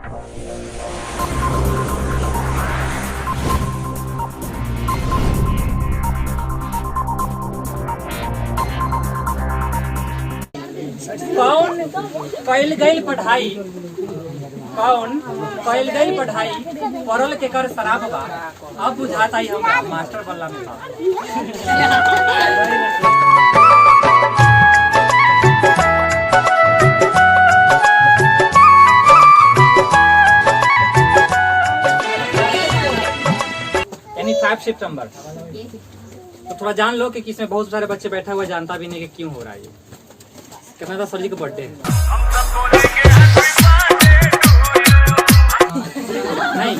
कौन कैल गई पढ़ाई, कौन कैल गई पढ़ाई, परल के कर शराब बा, अब बुझाता ही हम मास्टर बल्ला में था। यानी 5 सितंबर। तो थोड़ा जान लो कि किसमें बहुत सारे बच्चे बैठा हुआ जानता भी नहीं कि क्यों हो रहा है ये। कितना था सर जी का बर्थडे है। नहीं,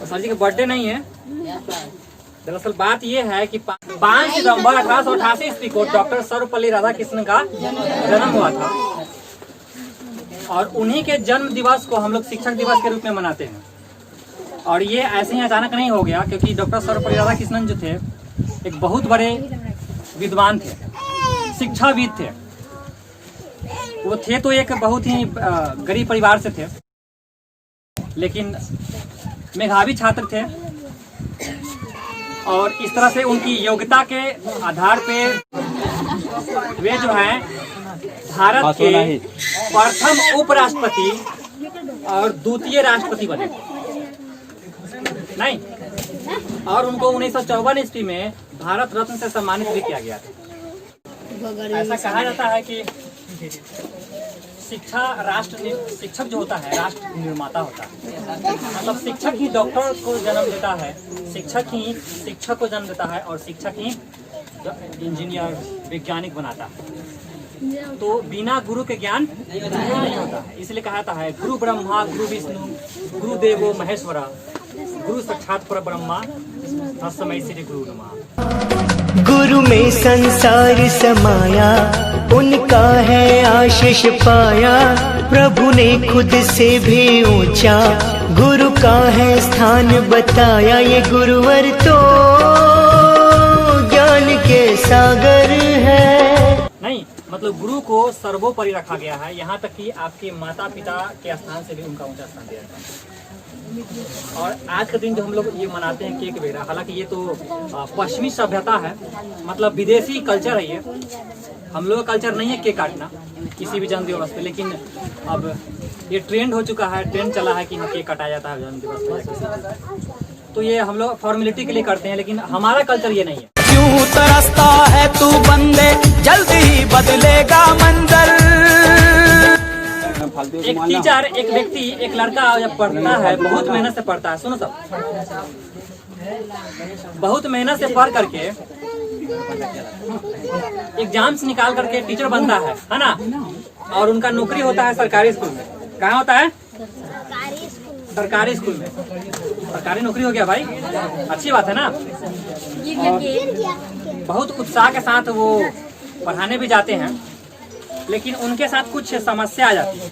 सर जी का बर्थडे नहीं है। दरअसल बात यह है कि 5 सितंबर 1888 ईस्वी को डॉक्टर सर्वपल्ली राधाकृष्णन का जन्म हुआ था और उन्हीं के जन्म दिवस को हम लोग शिक्षक दिवस के रूप में मनाते हैं। और ये ऐसे ही अचानक नहीं हो गया, क्योंकि डॉक्टर सर्वपल्ली राधाकृष्णन जो थे एक बहुत बड़े विद्वान थे, शिक्षाविद थे। वो थे तो एक बहुत ही गरीब परिवार से थे, लेकिन मेधावी छात्र थे और इस तरह से उनकी योग्यता के आधार पे वे जो हैं भारत के प्रथम उपराष्ट्रपति और द्वितीय राष्ट्रपति बने। नहीं, और उनको 1954 ईस्वी में भारत रत्न से सम्मानित भी किया गया था। ऐसा कहा जाता है कि शिक्षक जो होता है राष्ट्र निर्माता होता है। मतलब शिक्षक ही डॉक्टर को जन्म देता है, शिक्षक ही शिक्षक को जन्म देता है और शिक्षक ही इंजीनियर वैज्ञानिक बनाता है। तो बिना गुरु के ज्ञान नहीं होता है। इसलिए कहा जाता है गुरु ब्रह्मा गुरु विष्णु गुरु देवो महेश्वरा गुरु साक्षात परब्रह्मा तस्मै श्री गुरु नमः। गुरु में संसार समाया, उनका है आशीष पाया, प्रभु ने खुद से भी ऊंचा गुरु का है स्थान बताया। ये गुरुवर तो ज्ञान के सागर है। नहीं, मतलब गुरु को सर्वोपरि रखा गया है, यहाँ तक कि आपके माता पिता के स्थान से भी उनका ऊंचा स्थान दिया जाता है। और आज का दिन जो हम लोग ये मनाते हैं केक वगैरह, हालांकि ये तो पश्चिमी सभ्यता है, मतलब विदेशी कल्चर है ये। हम लोग का कल्चर नहीं है केक काटना किसी भी जन्म दिवस पे, लेकिन अब ये ट्रेंड हो चुका है, ट्रेंड चला है कि हाँ केक काटा जाता है जन्म दिवस पे। तो ये हम लोग फॉर्मेलिटी के लिए करते हैं, लेकिन हमारा कल्चर ये नहीं है। क्यों तरसता है तू बंदे, जल्दी ही बदलेगा मंजर। एक टीचर, एक व्यक्ति, एक लड़का जब पढ़ता है, बहुत मेहनत से पढ़ता है, सुनो सब, बहुत मेहनत से पढ़ करके एग्जाम्स निकाल करके टीचर बनता है ना। और उनका नौकरी होता है सरकारी स्कूल में। कहाँ होता है? सरकारी स्कूल में। सरकारी नौकरी हो गया भाई, अच्छी बात है ना। बहुत उत्साह के साथ वो पढ़ाने भी जाते हैं, लेकिन उनके साथ कुछ समस्या आ जाती है।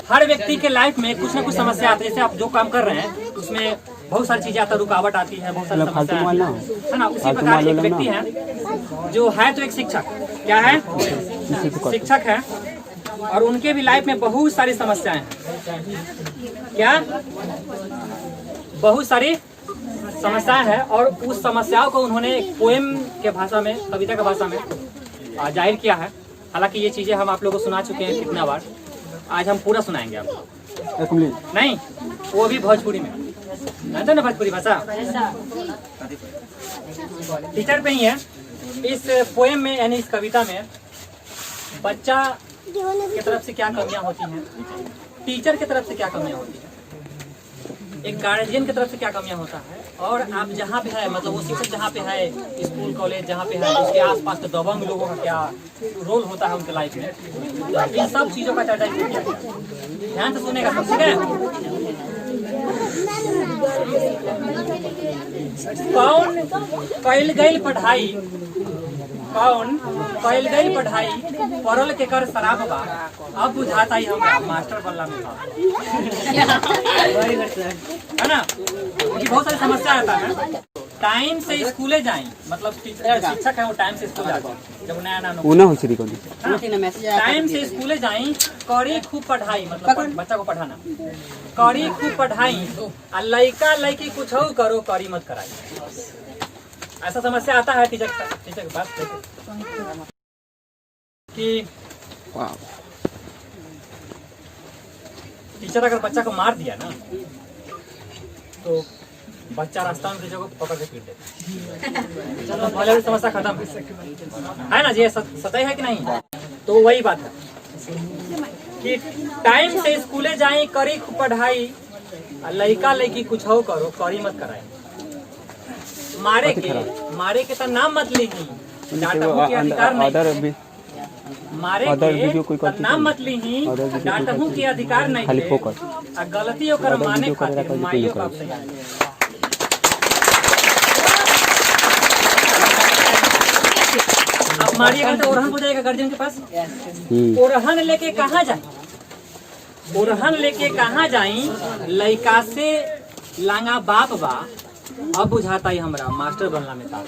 हर व्यक्ति के लाइफ में कुछ ना कुछ समस्या आती है। जैसे आप जो काम कर रहे हैं उसमें बहुत सारी चीजें आती है, रुकावट आती है, बहुत सारी समस्या है ना। उसी प्रकार एक व्यक्ति है जो है तो एक शिक्षक, क्या है? शिक्षक है, और उनके भी लाइफ में बहुत सारी समस्याएं हैं। क्या? बहुत सारी समस्याएं हैं, और उस समस्याओं को उन्होंने एक पोएम के भाषा में, कविता की भाषा में जाहिर किया है। हालांकि ये चीजें हम आप लोगों को सुना चुके हैं कितना बार, आज हम पूरा सुनाएंगे आपको। नहीं, वो भी भोजपुरी में, जानते हो ना भोजपुरी भाषा, टीचर पे ही है। इस पोएम में यानी इस कविता में बच्चा की तरफ से क्या कमियां होती हैं, टीचर की तरफ से क्या कमियां होती हैं, एक गार्जियन की तरफ से क्या कमियां होता है, और आप जहाँ पे है, मतलब वो शिक्षक जहाँ पे है, स्कूल कॉलेज जहाँ पे है, उसके आसपास के दबंग लोगों का क्या रोल होता है उनके लाइफ में, इन सब चीजों का चर्चा किया गया। ध्यान से सुनेगा सब, ठीक है? कौन कैल गई पढ़ाई, कौन कैल गई पढ़ाई, परल के कर शराब बा, अब बुझाता ही हम मास्टर बल्ला में था। है ना? बहुत सारी समस्या आता है। टाइम से स्कूले जाए, मतलब शिक्षक है वो टाइम से स्कूल जाते हैं जब नया नया ऊना हो श्री कोनी टाइम से स्कूले जाए, करी खूब पढ़ाई, मतलब बच्चा को पढ़ाना, करी खूब पढ़ाई, और लड़का लड़की कुछ हो करो, करी मत कराई। ऐसा समस्या आता है टीचर के पास कि टीचर अगर बच्चा को मार दिया ना तो बच्चा रास्ता में टीचर को पकड़ के पीट देता। चलो पहले समस्या खत्म है ना जी, सही है कि नहीं? तो वही बात है कि टाइम से स्कूले जाए, करी खूब पढ़ाई, लड़का लड़की कुछ हो करो, करी मत कराए। मारे के तो नाम मत ली, डांटहू के अधिकार नहीं, मारे के नाम मत ली, डांटहू के अधिकार नहीं, गलती ओकर माने खातिर माइयो बाप से आप मारिएगा तो ओरहन हो जाएगा गार्जियन के पास। ओरहन लेके कहाँ जाए, ओरहन लेके कहाँ जाई, लड़का से लांगा बाप बा, अब बुझाता ही हमरा मास्टर बनना में था।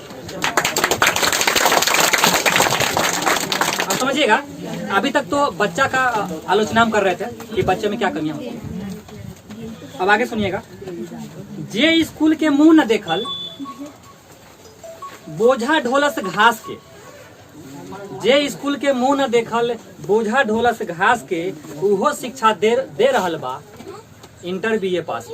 अब समझिएगा, अभी तक तो बच्चा का आलोचना हम कर रहे थे कि बच्चे में क्या कमियां होती हैं। अब आगे सुनिएगा, जे स्कूल के मुंह न देखल, बोझा ढोलस घास के, जे स्कूल के मुंह न देखल, बोझा ढोलस घास के, उहो शिक्षा दे रहल बा, इंटर BA पास।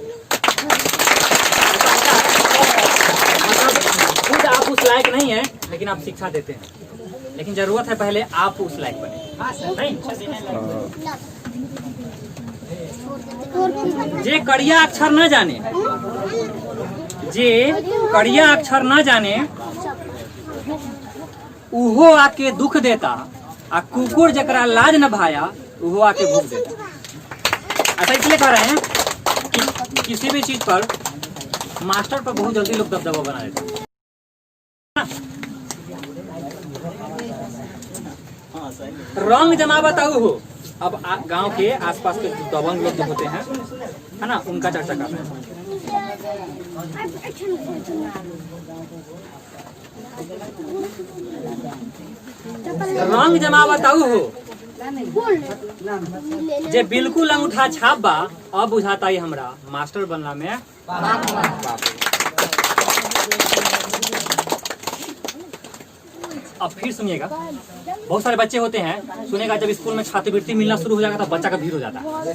मतलब खुद आप उस लायक नहीं है लेकिन आप शिक्षा देते हैं, लेकिन जरूरत है पहले आप उस लायक बने। नहीं, जे कड़िया अक्षर न जाने, जे कड़िया अक्षर न जाने, उहो आके दुख देता, आ कुकुर जकरा लाज न भाया, उहो आके भूख देता। ऐसा इसलिए कह रहे हैं कि किसी भी चीज पर मास्टर पर बहुत जल्दी लोग दबदबा बना देते हैं। रंग जमा बताऊ हो, अब गांव के आसपास के दबंग लोग जो होते हैं, है ना, उनका चर्चा कर रहे हैं। रंग जमा बताऊ हो, जे बिल्कुल अंगूठा छाप बा, अब बुझाता ही हमरा मास्टर बनना में बाप। अब फिर सुनिएगा, बहुत सारे बच्चे होते हैं, सुनेगा जब स्कूल में छात्रवृत्ति मिलना शुरू हो जाएगा तो बच्चा का भीड़ हो जाता है।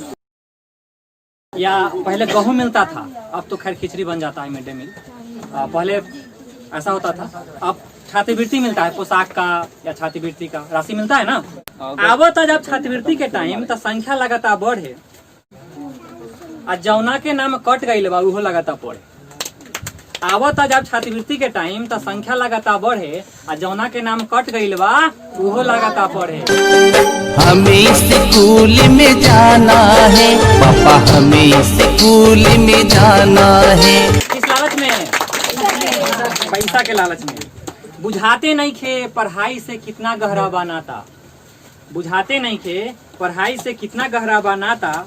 या पहले गेहूं मिलता था, अब तो खैर खिचड़ी बन जाता है मिड डे मील। पहले ऐसा होता था, अब छात्रवृत्ति मिलता है, पोशाक का या छात्रवृत्ति का राशि मिलता है ना। अब तो जब छात्रवृत्ति के टाइम तो संख्या लगातार बढ़े, आ जौना के नाम कट गई बा उहो लगातार पढ़े। आवत जब छात्रवृत्ति के टाइम तो संख्या लगातार बढ़े, आ जौना के नाम कट गई बा उहो लगातार पढ़े। हमें स्कूल में जाना है पापा, हमें स्कूल में जाना है। किस लालच में? पैसा के लालच में। बुझाते नहीं खे पढ़ाई से कितना गहरा बा नाता, बुझाते नहीं खे पढ़ाई से कितना गहरा बा नाता,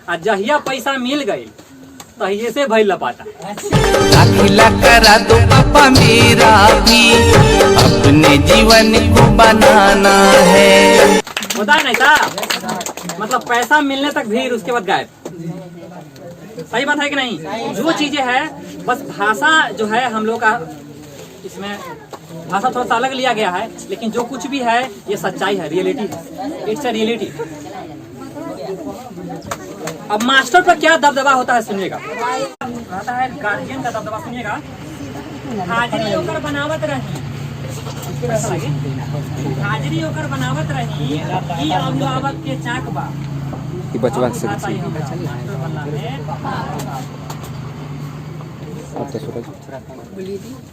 आ जहिया पैसा मिल गई तहिए से भइल पाता। दाखिला करा दो पापा मेरा भी, अपने जीवन को बनाना है। होता नहीं था, मतलब पैसा मिलने तक भीड़, उसके बाद गायब। सही बात है कि नहीं? जो चीजें है, बस भाषा जो है हम लोग का, इसमें भाषा थोड़ा सा अलग लिया गया है, लेकिन जो कुछ भी है ये सच्चाई है, रियलिटी है, इट्स अ रियलिटी। अब मास्टर पर क्या दबदबा होता है सुनिएगा, आता है गार्जियन का दबदबा सुनिएगा। हाजिरी होकर बनावत रही, हाजिरी होकर बनावत रही, ई अवलावत के चाक बा, ई बचवा से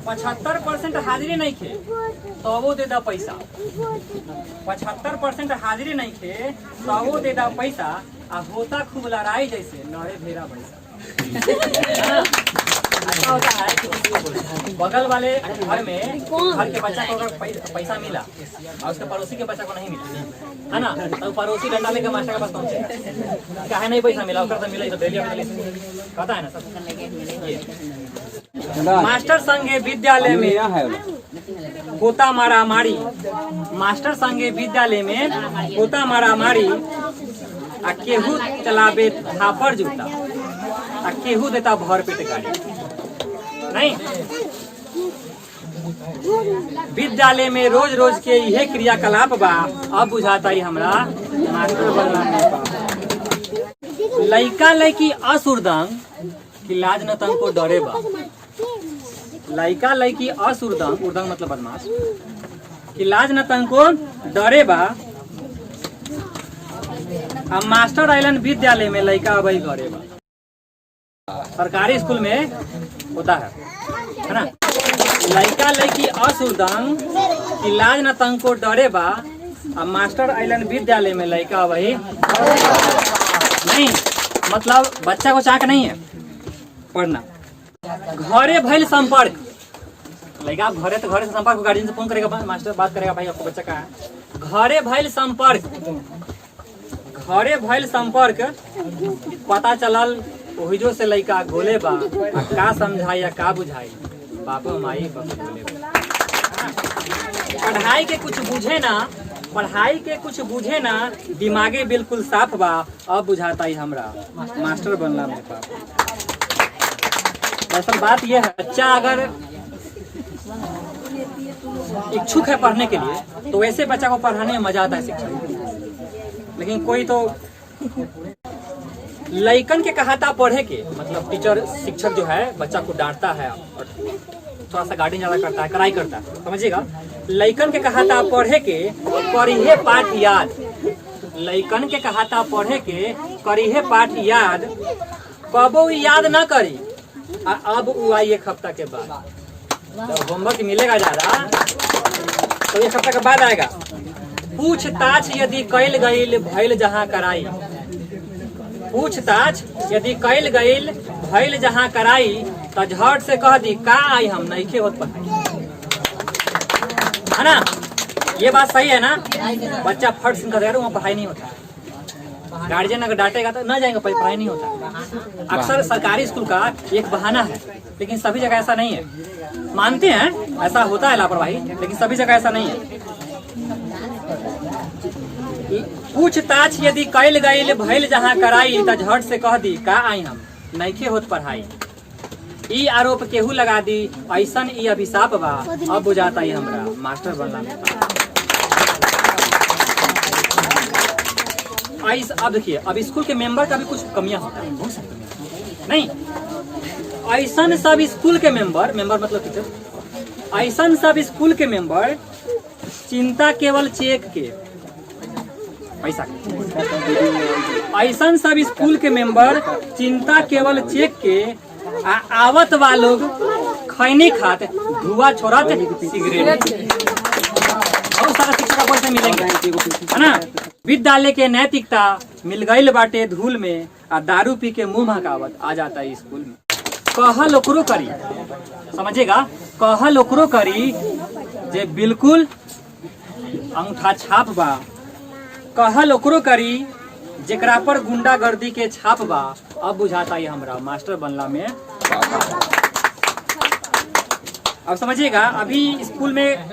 75% हाजिरी नहीं खे तो वो दे दा पैसा, 75% हाजिरी नहीं खे तो वो दे दा पैसा, आ होता खूब लड़ाई जैसे नड़े भेड़ा पैसा। ऐसा होता है कि बगल वाले घर में घर के बच्चा को अगर पैसा मिला और उसके पड़ोसी के बच्चा को नहीं मिला, है ना, तो पड़ोसी डंडा लेकर मास्टर के पास पहुंचेगा, काहे नहीं पैसा मिला, तो मिला तो डेली कहता है ना सब। मास्टर संगे विद्यालय में होता मारामारी, मास्टर संगे विद्यालय में होता मारामारी, आ केहू चलावे थापर जूता, आ केहू देता भर पेट गाड़ी। नहीं, विद्यालय में रोज रोज के यह क्रियाकलाप बा, अब बुझाता ही हमरा मास्टर बनना नहीं बा। लइका लइकी असुरदंग कि लाज न तंको डरे बा, लइका लइकी असुरदंग, उर्दंग मतलब बदमाश, कि लाज न तंको डरे बा। अब मास्टर आइलन विद्यालय में लइका अबई करे बा। सरकारी स्कूल में होता है ना, लइका लइकी असुरदंग कि लाज न तंको डरे बा। अब मास्टर आइलन विद्यालय में लइका अबई नहीं, मतलब बच्चा को चाक नहीं है पढ़ना। घरे भइल संपर्क, लइका घरे तो घरे से संपर्क, गार्जियन से फोन करेगा, मास्टर बात करेगा, भाई आपको बच्चा कहाँ है। घरे भइल संपर्क, घरे भइल संपर्क पता चलल ओहिजो से लइका गोले बा, का समझाई या का बुझाई, बापो माई बापो गोले बा। पढ़ाई के कुछ बुझे ना, पढ़ाई के कुछ बुझे ना, दिमागे बिल्कुल साफ बा, अब बुझाता ही हमरा मास्टर बनला मेरे पास। दरअसल बात यह है, बच्चा अगर इच्छुक है पढ़ने के लिए तो वैसे बच्चा को पढ़ाने में मजा आता है शिक्षक। लेकिन कोई तो लइकन के कहाता पढ़े के, मतलब टीचर शिक्षक जो है बच्चा को डांटता है और थोड़ा सा गार्डियन ज्यादा करता है, कराई करता है, समझिएगा। लइकन के कहाता पढ़े के करिहे पाठ याद, लइकन के कहाता पढ़े के करिहे पाठ याद, कबो याद न करी, अब वो आई एक हफ्ता के बाद। जब होमवर्क मिलेगा ज्यादा तो एक हफ्ता के बाद आएगा। पूछताछ यदि कैल गईल भइल जहाँ कराई, पूछताछ यदि कैल गईल भइल जहाँ कराई, तो झट से कह दी का आई हम नइखे होत पढ़ाई, है ना। ये बात सही है ना। बच्चा फट से कह वहाँ पढ़ाई नहीं होता, गार्जियन अगर डांटेगा तो न जाएगा, पढ़ाई नहीं होता। अक्सर सरकारी स्कूल का एक बहाना है, लेकिन सभी जगह ऐसा नहीं है। मानते हैं ऐसा होता है लापरवाही, लेकिन सभी जगह ऐसा नहीं है। पूछताछ यदि कैल गईल भइल जहाँ कराई, त झट से कह दी का आई हम नइखे होत पढ़ाई। ई आरोप केहू लगा दी, ऐसन ई अभिशाप बा, अब बुझाता ही हमरा मास्टर बनला में। अब देखिए, अब स्कूल के मेंबर का भी कुछ कमियां होता है, बहुत सारी कमियां नहीं। ऐसन सब स्कूल के मेंबर मतलब टीचर, ऐसन सब स्कूल के मेंबर चिंता केवल चेक के पैसा के, ऐसन सब स्कूल के मेंबर चिंता केवल चेक के, आवत वालोग खैनी खात धुआं छोड़त सिगरेट। बहुत सारा शिक्षा का पैसे मिलेंगे, है ना। विद्यालय के नैतिकता मिल गईल बाटे धूल में, आ दारू पी के मुंह महकावत आ जाता है स्कूल में। कहल ओकरो करी, समझेगा, कहल ओकरो करी जे बिल्कुल अंगूठा छाप बा, कहल ओकरो करी जेकरा पर गुंडागर्दी के छाप बा, अब बुझाता है हमरा मास्टर बनला में। अब समझिएगा, अभी स्कूल में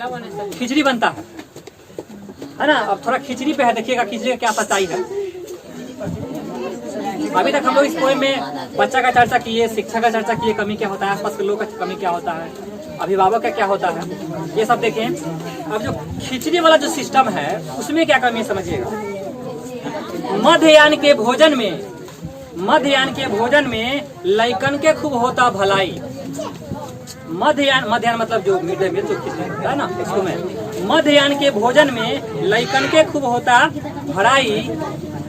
खिचड़ी बनता है ना। अब थोड़ा खिचड़ी पे है, देखिएगा खिचड़ी का क्या सच्चाई है। अभी तक हम लोग इस पोएम में बच्चा का चर्चा किए, शिक्षा का चर्चा किए, कमी क्या होता है, आसपास के लोग का कमी क्या होता है, अभिभावक का क्या होता है, ये सब देखें। अब जो खिचड़ी वाला जो सिस्टम है उसमें क्या कमी है समझिएगा। मध्याह्न के भोजन में लइकन के खूब होता भलाई। मध्याह्न मतलब जो मिड डे मील जो खिचड़ी होता है ना स्कूल में, मध्याह्न के भोजन में लइकन के खूब होता भलाई,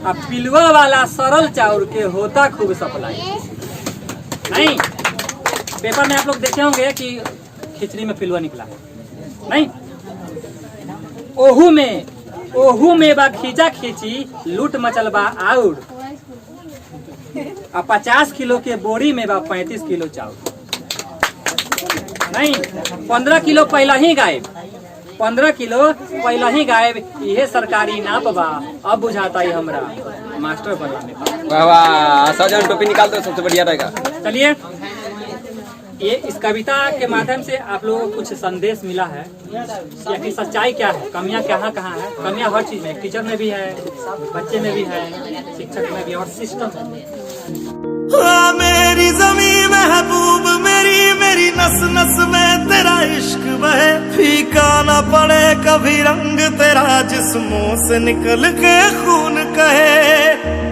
अब पिलवा वाला सरल चाउर के होता खूब सप्लाई। नहीं, पेपर में आप लोग देखे होंगे कि खिचड़ी में पिलवा निकला है, नहीं। ओहू में बा खींचा खींची, लूट मचल बा आउर, 50 किलो के बोरी में बा 35 किलो चाउर। नहीं, 15 किलो पहला ही गायब, 15 किलो पहला ही गायब। यह सरकारी नाप बा, अब बुझाता ही हमरा मास्टर बनला में। वाह वाह, 100 टोपी निकाल दो, सबसे बढ़िया रहेगा। चलिए, ये इस कविता के माध्यम से आप लोगों को कुछ संदेश मिला है या कि सच्चाई क्या है, कमियां कहाँ कहाँ है। कमियां हर चीज में, टीचर में भी है, बच्चे में भी है, शिक्षक में भी और सिस्टम में भी। मेरी जमीन महबूब मेरी मेरी नस नस में तेरा इश्क बहे, फीका न पड़े कभी रंग तेरा जिस्मों से निकल के खून कहे।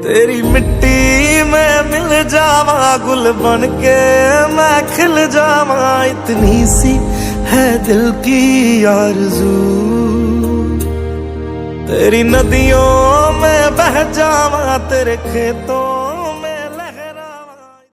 तेरी मिट्टी में मिल जावा गुल बन के मैं खिल जावा, इतनी सी है दिल की आरज़ू। तेरी नदियों में बह जावा तेरे खेतों